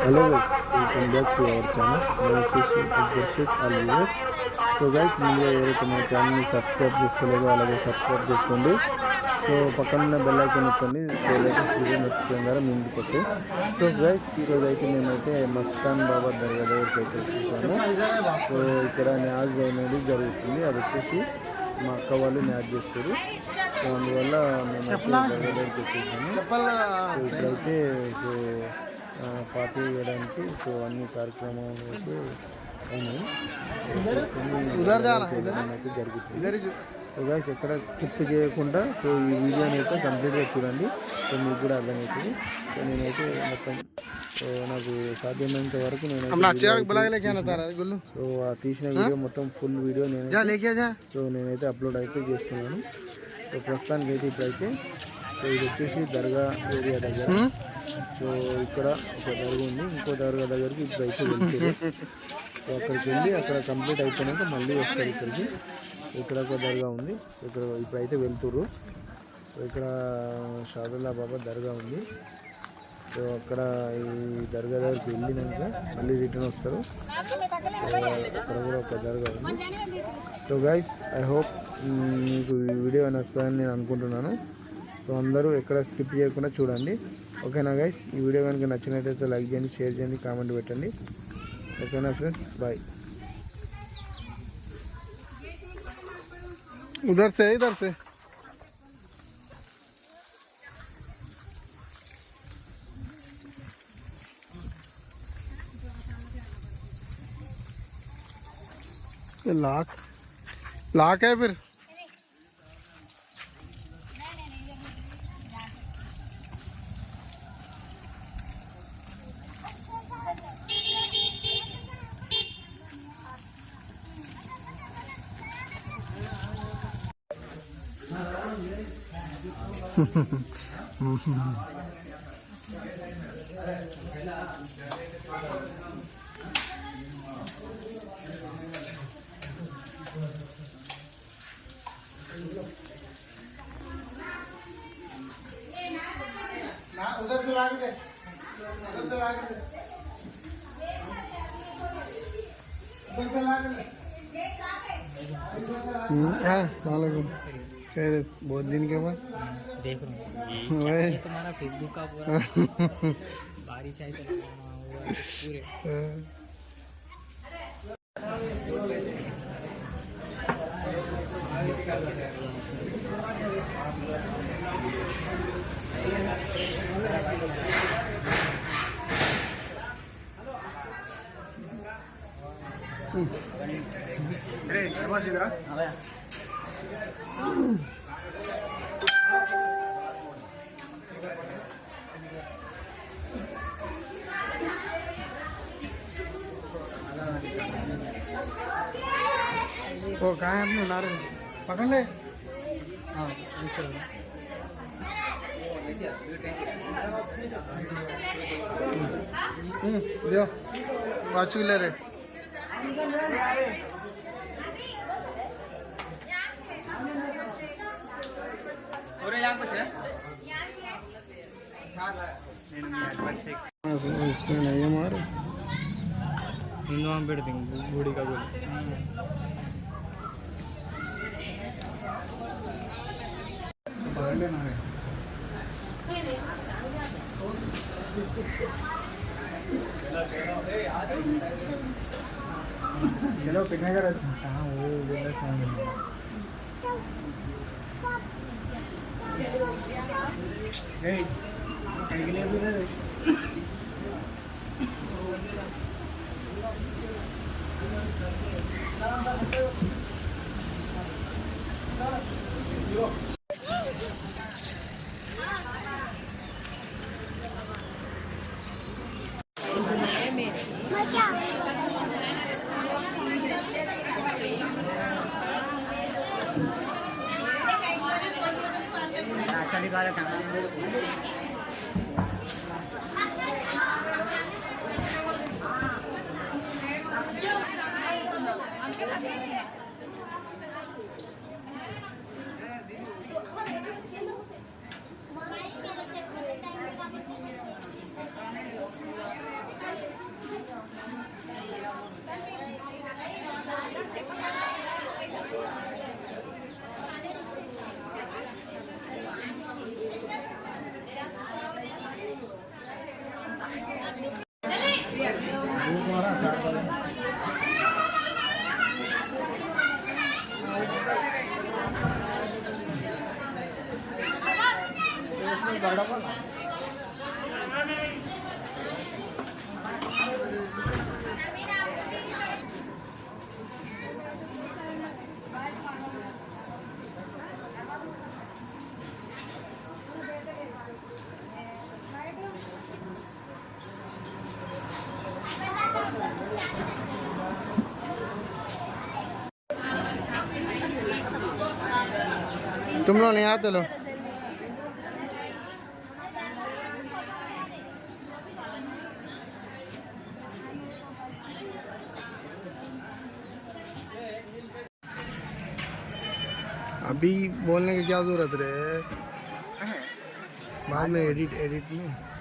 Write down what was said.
Hello guys, welcome back to our channel. నేను వచ్చేసి Akbar Shaikh all viewers. So guys, ముందుగా ఎవరైతే మన ఛానల్ని సబ్స్క్రైబ్ చేసుకోలేదో అలాగే సబ్స్క్రైబ్ చేసుకోండి. సో పక్కనున్న బెల్ ఐకాన్ నొక్కండి. సో లేటెస్ట్ వీడియో నోటిఫికేషన్ ద్వారా మీ ముందుకు వస్తాయి. సో గైస్, ఈరోజు అయితే మేమైతే మస్తాన్ బాబా దర్గా దగ్గరికి అయితే వచ్చేసాము. సో ఇక్కడ న్యాజ్ అనేది జరుగుతుంది. అది వచ్చేసి మా అక్క వాళ్ళు మ్యాచ్ చేస్తారు. సో అందువల్ల మేమైతే దర్గా దగ్గరికి వచ్చేసాము. సో ఇక్కడైతే సో పార్టీ వేయడానికి సో అన్ని కార్యక్రమాలు అయితే అయినాయి అయితే జరుగుతుంది. సో గైస్, ఎక్కడ స్కిప్ చేయకుండా సో ఈ వీడియోని అయితే కంప్లీట్గా చూడండి. సో మీకు కూడా అర్థమవుతుంది. సో నేనైతే మొత్తం సో నాకు సాధ్యమైనంత వరకు నేను సో ఆ తీసిన వీడియో మొత్తం ఫుల్ వీడియో సో నేనైతే అప్లోడ్ అయితే చేస్తున్నాను. సో ప్రస్తుతానికి అయితే ఇప్పుడైతే సో ఇది వచ్చేసి దర్గా ఏరియా దగ్గర. సో ఇక్కడ ఒక దర్గా ఉంది. ఇంకో దర్గా దగ్గరికి ఇప్పుడైతే వెళ్తారు. సో అక్కడికి వెళ్ళి అక్కడ కంప్లీట్ అయిపోయినాక మళ్ళీ వస్తారు ఇక్కడికి. ఇక్కడ ఒక దర్గా ఉంది. ఇక్కడ ఇప్పుడైతే వెళ్తురు. సో ఇక్కడ షాదుల్లా బాబా దర్గా ఉంది. సో అక్కడ ఈ దర్గా దగ్గరికి వెళ్ళినాక మళ్ళీ రిటర్న్ వస్తారు. అక్కడ కూడా ఒక దర్గా ఉంది. సో గైస్, ఐ హోప్ మీకు ఈ వీడియో నచ్చుతుందని నేను అనుకుంటున్నాను. సో అందరూ ఎక్కడ స్కిప్ చేయకుండా చూడండి. ఓకేనా గైస్? ఈ వీడియో కనుక నచ్చినట్లయితే లైక్ చేయండి, షేర్ చేయండి, కామెంట్ పెట్టండి. ఓకేనా ఫ్రెండ్స్? బాయ్. इधर से लाख है फिर उधर से लाके दे, उधर से लाके दे, उधर से लाके दे। हाँ, वालेकुम। खैर, बहुत दिन के बाद देख रहा हूँ ये तुम्हारा फेसबुक का पूरा बारिश आई तो पूरे वो कहाँ है अपने नारे पकड़ ले। हाँ दियो वाच ले रे इसमें नहीं है मारो हिंदू पेड़ बूढ़ी का बोल चलो पिकनिक कर हाँ वो अच्छा निकाला था तुम लोग नहीं आते लो अभी बोलने की क्या जरूरत है बाद में एडिट में